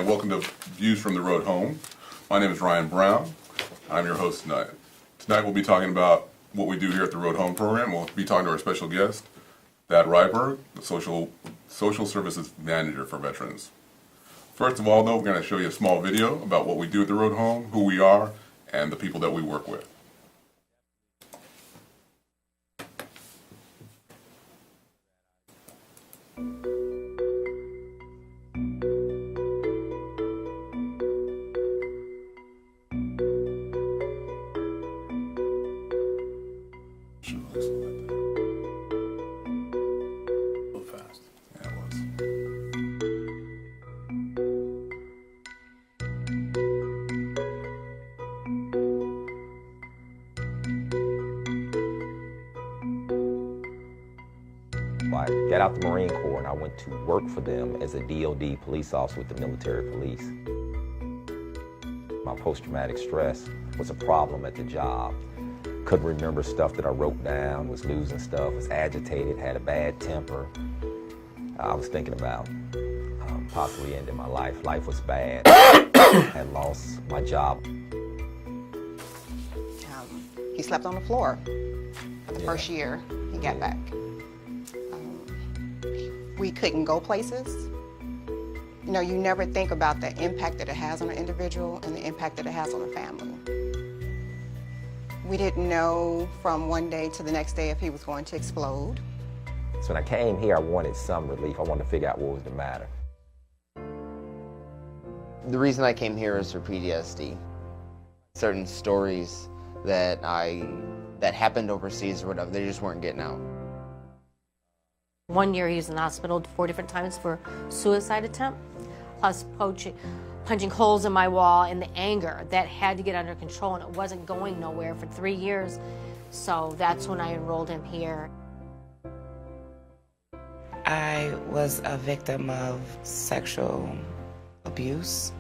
and welcome to Views from the Road Home. My name is Ryan Brown. I'm your host tonight. Tonight we'll be talking about what we do here at the Road Home program. We'll be talking to our special guest, Thad Ryberg, the Social Services Manager for Veterans. First of all, though, we're going to show you a small video about what we do at the Road Home, who we are, and the people that we work with. I got out the Marine Corps and I went to work for them as a DOD police officer with the military police. My post-traumatic stress was a problem at the job. Couldn't remember stuff that I wrote down, was losing stuff, was agitated, had a bad temper. I was thinking about possibly ending my life. Life was bad. I had lost my job. He slept on the floor for the first year he got back. We couldn't go places. You know, you never think about the impact that it has on an individual and the impact that it has on a family. We didn't know from one day to the next day if he was going to explode. So when I came here, I wanted some relief. I wanted to figure out what was the matter. The reason I came here is for PTSD. Certain stories that happened overseas or whatever, they just weren't getting out. One year he was in the hospital 4 different times for suicide attempt, us punching holes in my wall, and the anger that had to get under control, and it wasn't going nowhere for 3 years. So that's when I enrolled him here. I was a victim of sexual abuse.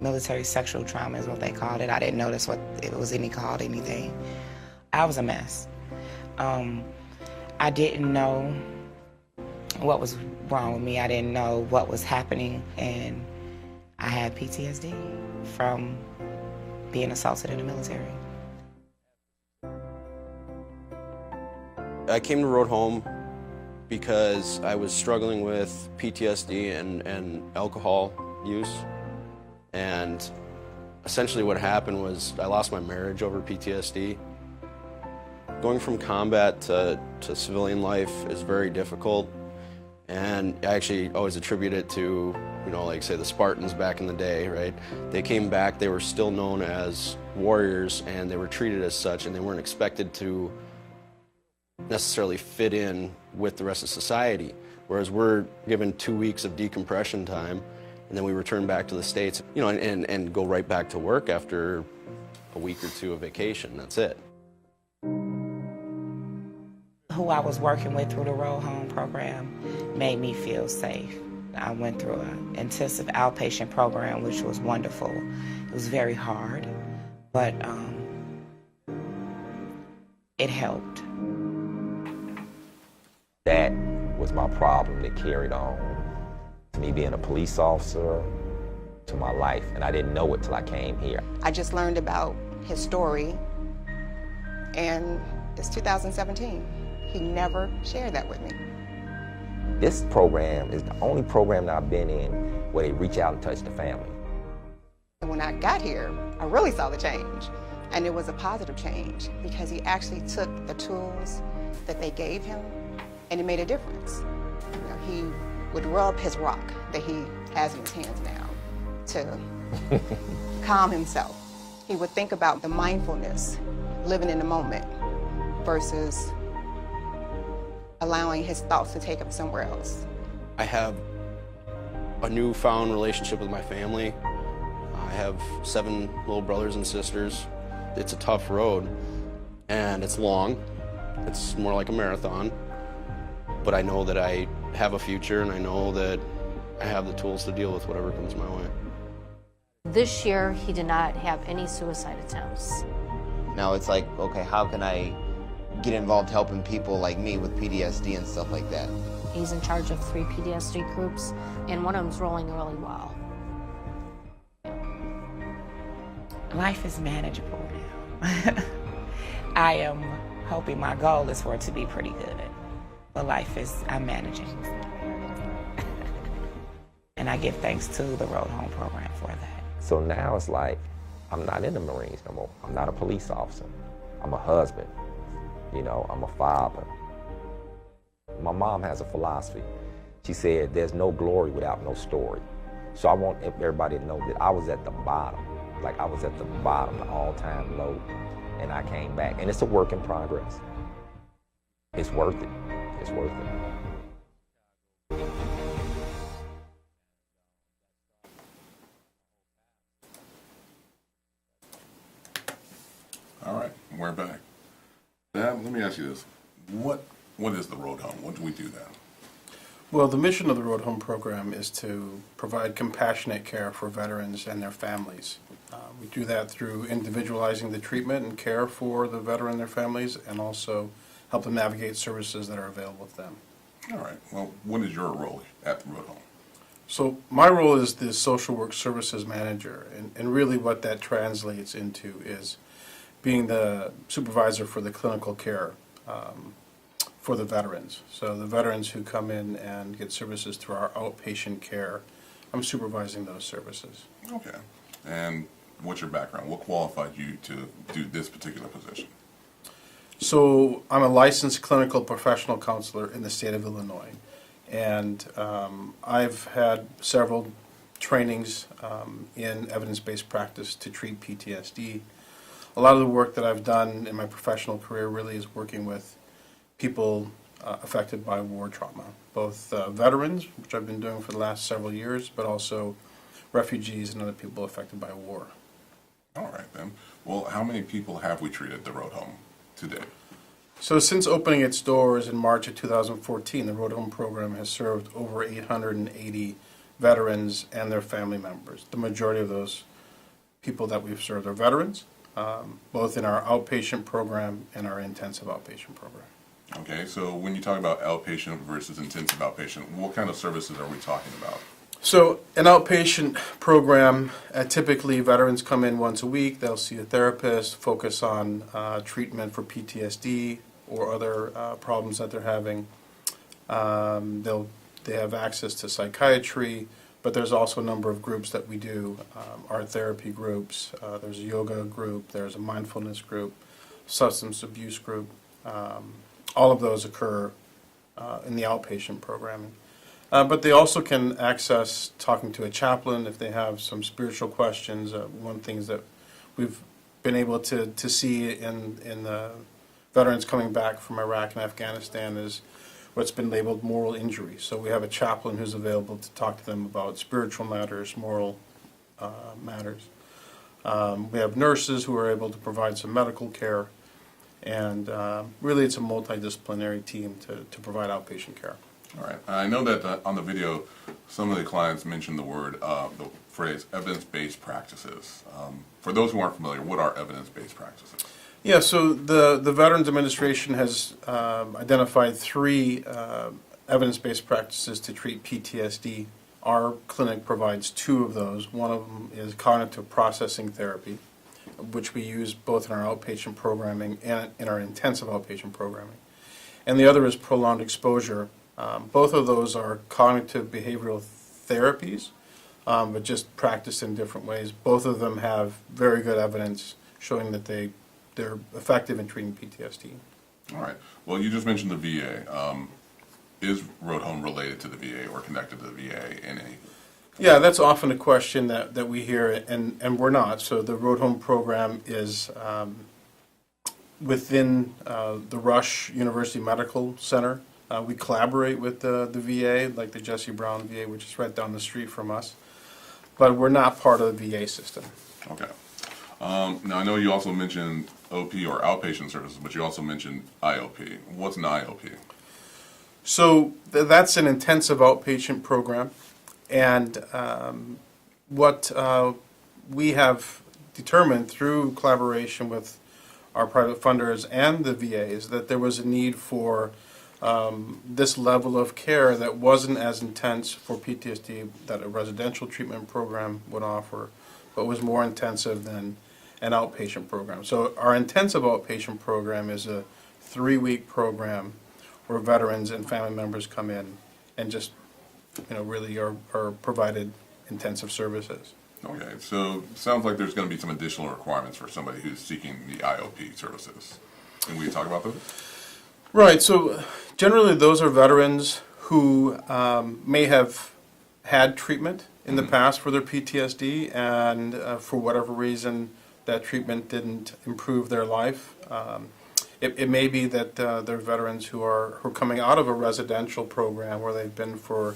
Military sexual trauma is what they called it. I didn't notice what it was called anything. I was a mess. I didn't know what was wrong with me. I didn't know what was happening, and I had PTSD from being assaulted in the military. I came to Road Home because I was struggling with PTSD and alcohol use, and essentially what happened was I lost my marriage over PTSD. Going from combat to civilian life is very difficult, and I actually always attribute it to, you know, like say the Spartans back in the day, right? They came back, they were still known as warriors, and they were treated as such, and they weren't expected to necessarily fit in with the rest of society. Whereas we're given 2 weeks of decompression time, and then we return back to the States, you know, and go right back to work after a week or two of vacation. That's it. Who I was working with through the Road Home program made me feel safe. I went through an intensive outpatient program, which was wonderful. It was very hard, but it helped. That was my problem that carried on to me being a police officer, to my life, and I didn't know it till I came here. I just learned about his story, and it's 2017. He never shared that with me. This program is the only program that I've been in where they reach out and touch the family. And when I got here, I really saw the change. And it was a positive change because he actually took the tools that they gave him and it made a difference. You know, he would rub his rock that he has in his hands now to calm himself. He would think about the mindfulness, living in the moment, versus allowing his thoughts to take him somewhere else. I have a newfound relationship with my family. I have 7 little brothers and sisters. It's a tough road, and it's long. It's more like a marathon. But I know that I have a future, and I know that I have the tools to deal with whatever comes my way. This year, he did not have any suicide attempts. Now it's like, okay, how can I get involved helping people like me with PTSD and stuff like that? He's in charge of 3 PTSD groups, and one of them's rolling really well. Life is manageable now. I am hoping, my goal is for it to be pretty good. But I'm managing. And I give thanks to the Road Home program for that. So now it's like, I'm not in the Marines no more. I'm not a police officer. I'm a husband. You know, I'm a father. My mom has a philosophy. She said, there's no glory without no story. So I want everybody to know that I was at the bottom. Like I was at the bottom, the all-time low, and I came back. And it's a work in progress. It's worth it. It's worth it. All right, we're back. Dad, let me ask you this. What is the Road Home? What do we do now? Well, the mission of the Road Home program is to provide compassionate care for veterans and their families. We do that through individualizing the treatment and care for the veteran and their families, and also help them navigate services that are available to them. All right, well, what is your role at the Road Home? So my role is the social work services manager, and really what that translates into is being the supervisor for the clinical care for the veterans. So the veterans who come in and get services through our outpatient care, I'm supervising those services. Okay, and what's your background? What qualified you to do this particular position? So I'm a licensed clinical professional counselor in the state of Illinois, and I've had several trainings in evidence-based practice to treat PTSD. A lot of the work that I've done in my professional career really is working with people affected by war trauma, both veterans, which I've been doing for the last several years, but also refugees and other people affected by war. All right, then. Well, how many people have we treated at the Road Home to date? So since opening its doors in March of 2014, the Road Home program has served over 880 veterans and their family members. The majority of those people that we've served are veterans, both in our outpatient program and our intensive outpatient program. Okay, so when you talk about outpatient versus intensive outpatient, what kind of services are we talking about? So an outpatient program, typically veterans come in once a week, they'll see a therapist, focus on treatment for PTSD or other problems that they're having. They have access to psychiatry, but there's also a number of groups that we do, art therapy groups, there's a yoga group, there's a mindfulness group, substance abuse group. All of those occur in the outpatient programming. But they also can access talking to a chaplain if they have some spiritual questions. One of the things that we've been able to see in the veterans coming back from Iraq and Afghanistan is what's been labeled moral injury. So we have a chaplain who's available to talk to them about spiritual matters, moral matters. We have nurses who are able to provide some medical care. And really it's a multidisciplinary team to provide outpatient care. All right. I know that on the video, some of the clients mentioned the phrase evidence-based practices. For those who aren't familiar, what are evidence-based practices? Yeah, so the Veterans Administration has identified 3 evidence-based practices to treat PTSD. Our clinic provides 2 of those. One of them is cognitive processing therapy, which we use both in our outpatient programming and in our intensive outpatient programming. And the other is prolonged exposure. Both of those are cognitive behavioral therapies, but just practiced in different ways. Both of them have very good evidence showing that they're effective in treating PTSD. All right. Well, you just mentioned the VA. Is Road Home related to the VA or connected to the VA in any? Yeah, that's often a question that we hear, and we're not. So the Road Home program is within the Rush University Medical Center. We collaborate with the VA, like the Jesse Brown VA, which is right down the street from us. But we're not part of the VA system. Okay. Now, I know you also mentioned OP or outpatient services, but you also mentioned IOP. What's an IOP? So that's an intensive outpatient program. And what we have determined through collaboration with our private funders and the VA is that there was a need for this level of care that wasn't as intense for PTSD that a residential treatment program would offer, but was more intensive than an outpatient program. So our intensive outpatient program is a 3-week program where veterans and family members come in and just, really are provided intensive services. Okay, so it sounds like there's going to be some additional requirements for somebody who's seeking the IOP services. Can we talk about those? Right, so generally those are veterans who may have had treatment in the past for their PTSD, and for whatever reason that treatment didn't improve their life. It may be that they're veterans who are coming out of a residential program where they've been for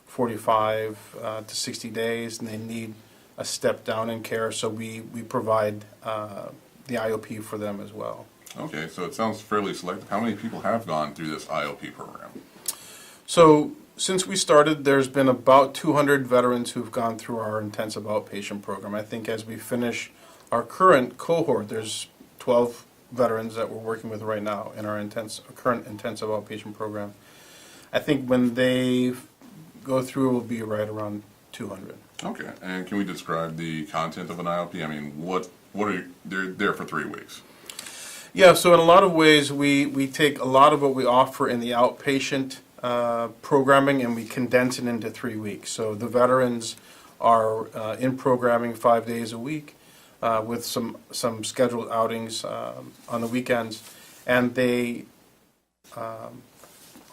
45 to 60 days and they need a step down in care, so we provide the IOP for them as well. Okay, so it sounds fairly selective. How many people have gone through this IOP program? So since we started, there's been about 200 veterans who've gone through our intensive outpatient program. I think as we finish our current cohort, there's 12 veterans that we're working with right now in our current intensive outpatient program. I think when they go through, it will be right around 200. Okay, and can we describe the content of an IOP? I mean, what are you, they're there for 3 weeks? Yeah, so in a lot of ways, we take a lot of what we offer in the outpatient programming and we condense it into 3 weeks. So the veterans are in programming 5 days a week with some scheduled outings on the weekends, and they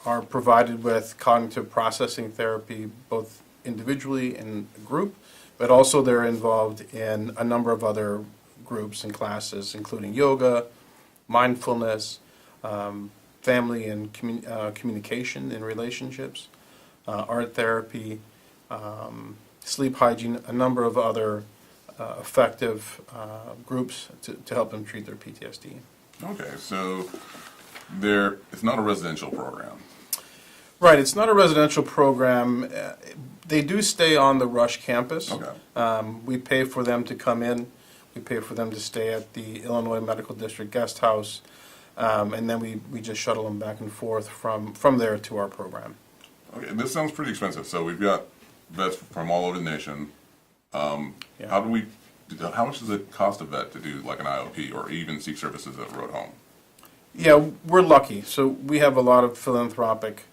are provided with cognitive processing therapy both individually and group, but also they're involved in a number of other groups and classes, including yoga, mindfulness, family and communication in relationships, art therapy, sleep hygiene, a number of other effective groups to help them treat their PTSD. Okay, so it's not a residential program. Right, it's not a residential program. They do stay on the Rush campus. Okay. We pay for them to come in. We pay for them to stay at the Illinois Medical District Guest House, and then we just shuttle them back and forth from there to our program. Okay, this sounds pretty expensive. So we've got vets from all over the nation. Yeah. How much does it cost a vet to do like an IOP or even seek services at Road Home? Yeah, we're lucky. So we have a lot of philanthropic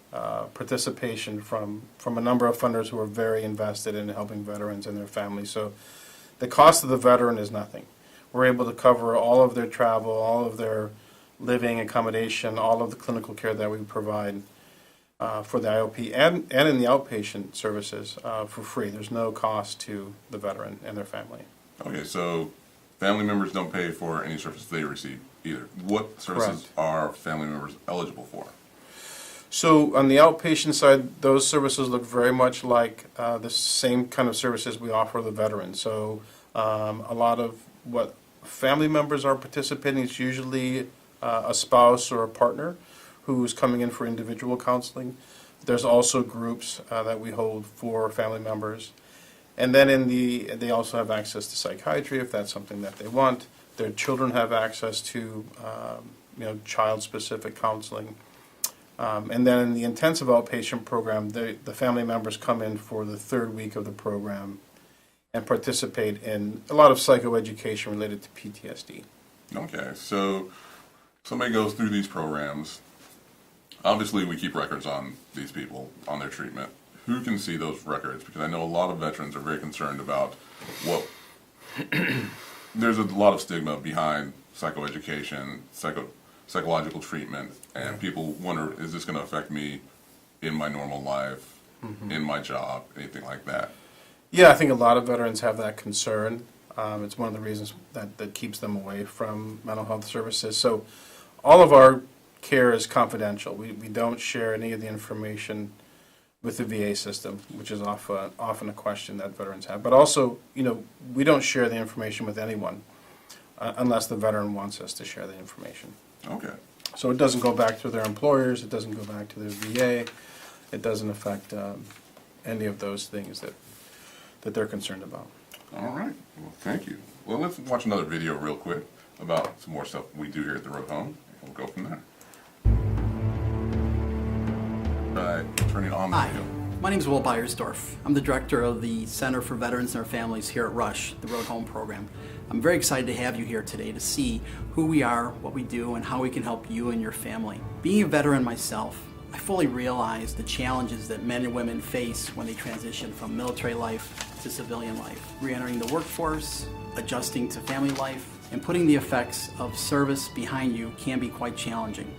participation from a number of funders who are very invested in helping veterans and their families. So the cost of the veteran is nothing. We're able to cover all of their travel, all of their living, accommodation, all of the clinical care that we provide for the IOP and in the outpatient services for free. There's no cost to the veteran and their family. Okay, so family members don't pay for any services they receive either. What services are family members eligible for? So on the outpatient side, those services look very much like the same kind of services we offer the veterans. So a lot of what family members are participating is usually a spouse or a partner who's coming in for individual counseling. There's also groups that we hold for family members. And then they also have access to psychiatry if that's something that they want. Their children have access to child-specific counseling. And then in the intensive outpatient program, the family members come in for the 3rd week of the program and participate in a lot of psychoeducation related to PTSD. Okay, so somebody goes through these programs. Obviously, we keep records on these people, on their treatment. Who can see those records? Because I know a lot of veterans are very concerned about there's a lot of stigma behind psychoeducation, psychological treatment, and people wonder, is this going to affect me in my normal life, in my job, anything like that? Yeah, I think a lot of veterans have that concern. It's one of the reasons that keeps them away from mental health services. So all of our care is confidential. We don't share any of the information with the VA system, which is often a question that veterans have. But also, we don't share the information with anyone unless the veteran wants us to share the information. Okay. So it doesn't go back to their employers, it doesn't go back to their VA, it doesn't affect any of those things that they're concerned about. All right. Well, thank you. Well, let's watch another video real quick about some more stuff we do here at the Road Home, and we'll go from there. turning on the Hi, video. my name is Will Beiersdorf. I'm the director of the Center for Veterans and Their Families here at RUSH, the Road Home program. I'm very excited to have you here today to see who we are, what we do, and how we can help you and your family. Being a veteran myself, I fully realize the challenges that men and women face when they transition from military life to civilian life. Re-entering the workforce, adjusting to family life, and putting the effects of service behind you can be quite challenging.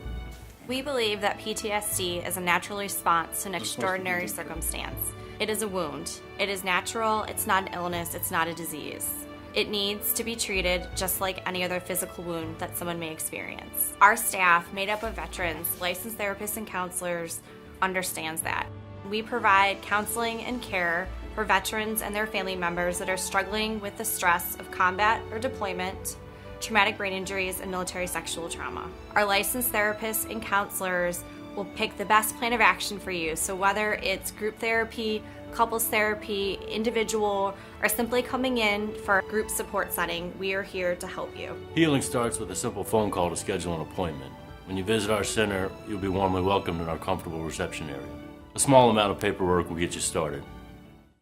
We believe that PTSD is a natural response to an extraordinary circumstance. It is a wound. It is natural, it's not an illness, it's not a disease. It needs to be treated just like any other physical wound that someone may experience. Our staff, made up of veterans, licensed therapists, and counselors, understands that. We provide counseling and care for veterans and their family members that are struggling with the stress of combat or deployment, traumatic brain injuries, and military sexual trauma. Our licensed therapists and counselors will pick the best plan of action for you. So whether it's group therapy, couples therapy, individual, or simply coming in for a group support setting, we are here to help you. Healing starts with a simple phone call to schedule an appointment. When you visit our center, you'll be warmly welcomed in our comfortable reception area. A small amount of paperwork will get you started.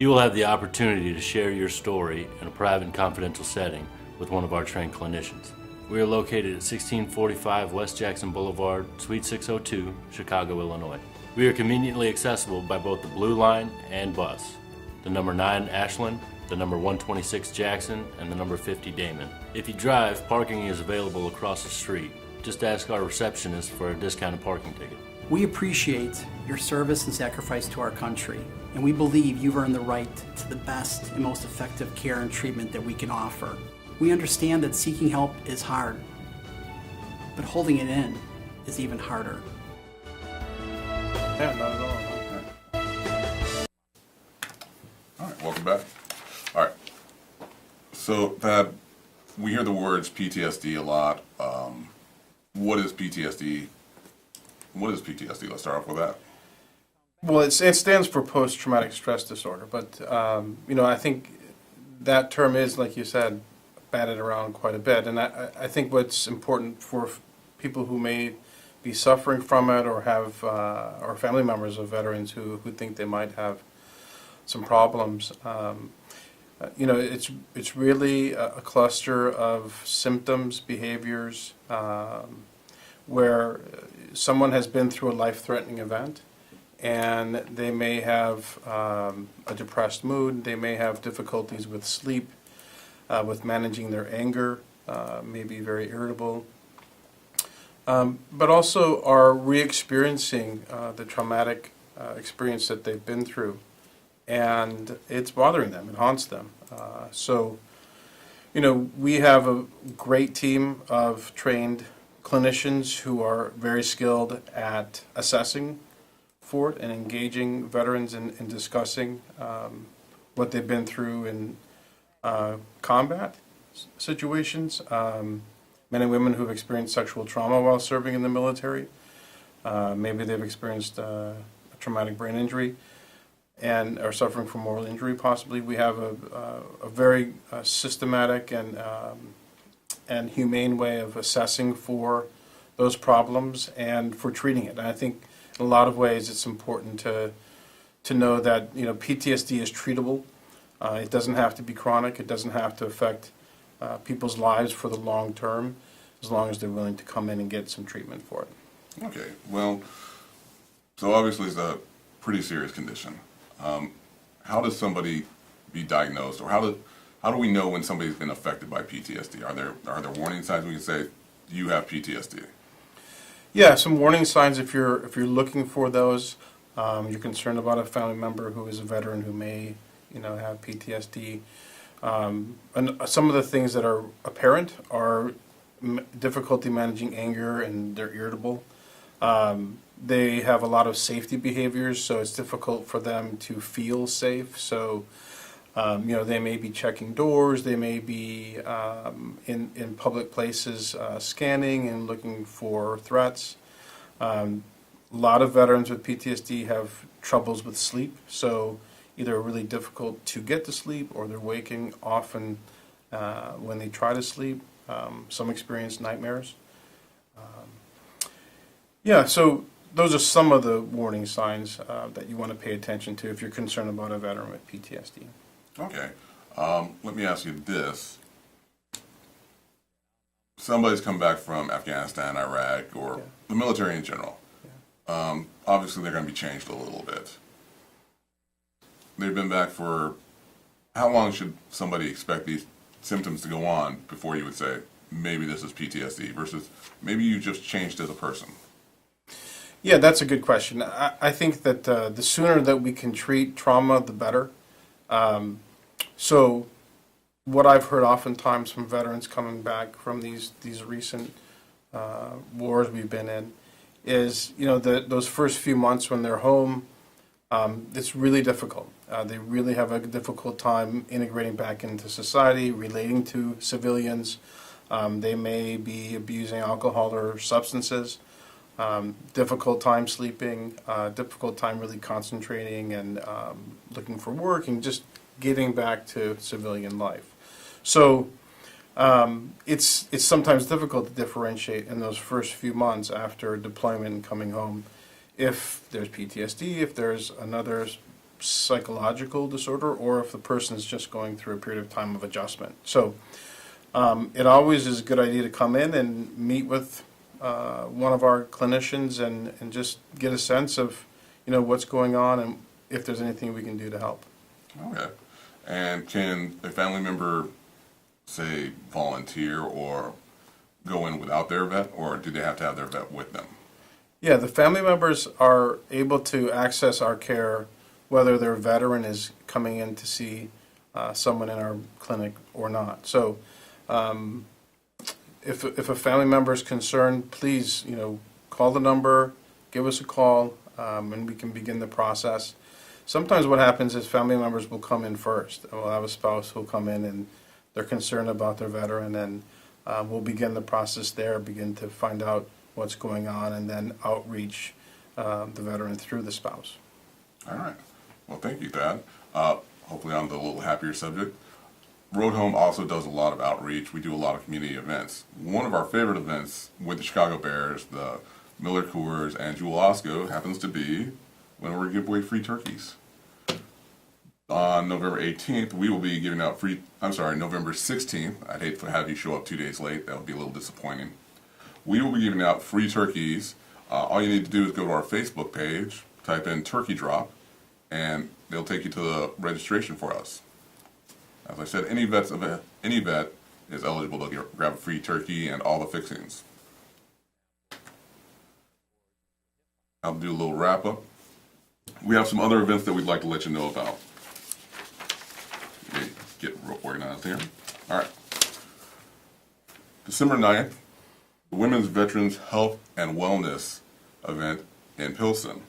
You will have the opportunity to share your story in a private and confidential setting with one of our trained clinicians. We are located at 1645 West Jackson Boulevard, Suite 602, Chicago, Illinois. We are conveniently accessible by both the Blue Line and bus, the number 9 Ashland, the number 126 Jackson, and the number 50 Damon. If you drive, parking is available across the street. Just ask our receptionist for a discounted parking ticket. We appreciate your service and sacrifice to our country, and we believe you've earned the right to the best and most effective care and treatment that we can offer. We understand that seeking help is hard, but holding it in is even harder. Yeah, not at all. All right, welcome back. All right. So that we hear the words PTSD a lot. What is PTSD? What is PTSD? Let's start off with that. Well, it stands for post-traumatic stress disorder, but I think that term is, like you said, batted around quite a bit, and I think what's important for people who may be suffering from it or have or family members of veterans who think they might have some problems. It's really a cluster of symptoms, behaviors, where someone has been through a life-threatening event, and they may have a depressed mood, they may have difficulties with sleep, with managing their anger, may be very irritable, but also are re-experiencing the traumatic experience that they've been through, and it's bothering them, it haunts them. We have a great team of trained clinicians who are very skilled at assessing for it and engaging veterans in discussing what they've been through in combat situations, men and women who've experienced sexual trauma while serving in the military. Maybe they've experienced a traumatic brain injury and are suffering from moral injury possibly. We have a very systematic and humane way of assessing for those problems and for treating it. And I think in a lot of ways it's important to know that PTSD is treatable. It doesn't have to be chronic. It doesn't have to affect people's lives for the long term, as long as they're willing to come in and get some treatment for it. Okay, well, so obviously it's a pretty serious condition. How does somebody be diagnosed, or how do we know when somebody's been affected by PTSD? Are there warning signs we can say you have PTSD? Yeah, some warning signs if you're looking for those. You're concerned about a family member who is a veteran who may have PTSD. And some of the things that are apparent are difficulty managing anger, and they're irritable. They have a lot of safety behaviors, so it's difficult for them to feel safe. So, they may be checking doors, they may be in public places scanning and looking for threats. A lot of veterans with PTSD have troubles with sleep, so either really difficult to get to sleep or they're waking often when they try to sleep. Some experience nightmares. So those are some of the warning signs that you want to pay attention to if you're concerned about a veteran with PTSD. Okay. Let me ask you this. Somebody's come back from Afghanistan, Iraq, or the military in general. Obviously, they're going to be changed a little bit. They've been back for, how long should somebody expect these symptoms to go on before you would say, maybe this is PTSD, versus maybe you just changed as a person? Yeah, that's a good question. I think that the sooner that we can treat trauma, the better. So what I've heard oftentimes from veterans coming back from these recent wars we've been in is, those first few months when they're home, it's really difficult. They really have a difficult time integrating back into society, relating to civilians. They may be abusing alcohol or substances. Difficult time sleeping, difficult time really concentrating and looking for work and just getting back to civilian life. So it's sometimes difficult to differentiate in those first few months after deployment and coming home if there's PTSD, if there's another psychological disorder, or if the person is just going through a period of time of adjustment. So it always is a good idea to come in and meet with one of our clinicians and just get a sense of, what's going on and if there's anything we can do to help. Okay. And can a family member, say, volunteer or go in without their vet, or do they have to have their vet with them? Yeah, the family members are able to access our care whether their veteran is coming in to see someone in our clinic or not. So if a family member is concerned, please, call the number, give us a call, and we can begin the process. Sometimes what happens is family members will come in first. We'll have a spouse who'll come in and they're concerned about their veteran, and we'll begin the process there, begin to find out what's going on, and then outreach the veteran through the spouse. All right. Well, thank you, Thad. Hopefully on the little happier subject. Road Home also does a lot of outreach. We do a lot of community events. One of our favorite events with the Chicago Bears, the Miller Coors, and Jewel Osco happens to be when we give away free turkeys. On November 18th, we will be giving out November 16th. I'd hate to have you show up 2 days late. That would be a little disappointing. We will be giving out free turkeys. All you need to do is go to our Facebook page, type in Turkey Drop, and they'll take you to the registration for us. As I said, any vet is eligible to grab a free turkey and all the fixings. I'll do a little wrap up. We have some other events that we'd like to let you know about. Let me get real organized here. All right. December 9th, the Women's Veterans Health and Wellness event in Pilsen.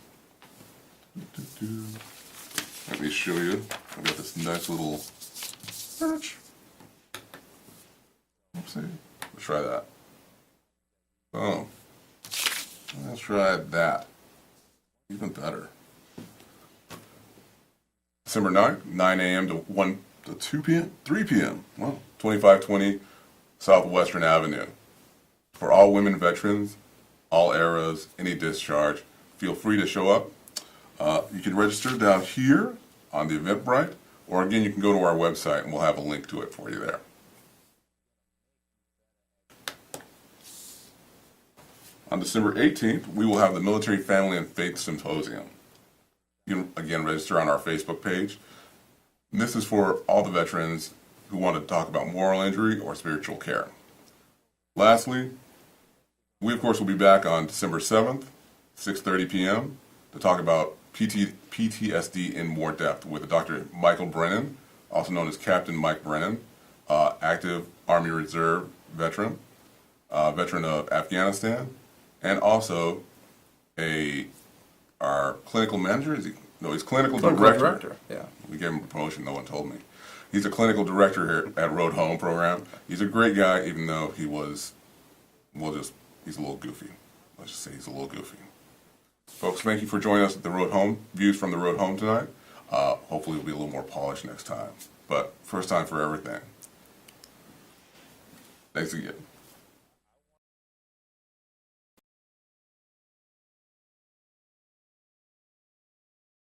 Let me show you. I've got this nice little patch. Oopsie. Let's try that. Oh. Let's try that. Even better. December 9th, 9 a.m. to 2 p.m., 3 p.m. Wow. 2520 Southwestern Avenue. For all women veterans, all eras, any discharge, feel free to show up. You can register down here on the Eventbrite, or again, you can go to our website and we'll have a link to it for you there. On December 18th, we will have the Military Family and Faith Symposium. You can, again, register on our Facebook page. And this is for all the veterans who want to talk about moral injury or spiritual care. Lastly, we, of course, will be back on December 7th, 6:30 p.m. to talk about PTSD in more depth with Dr. Michael Brennan, also known as Captain Mike Brennan, active Army Reserve veteran, veteran of Afghanistan, and also our clinical manager. He's clinical director. Yeah. We gave him a promotion, no one told me. He's a clinical director here at Road Home program. He's a great guy, even though he's a little goofy. Let's just say he's a little goofy. Folks, thank you for joining us at the Road Home, views from the Road Home tonight. Hopefully it'll be a little more polished next time. But first time for everything. Thanks again.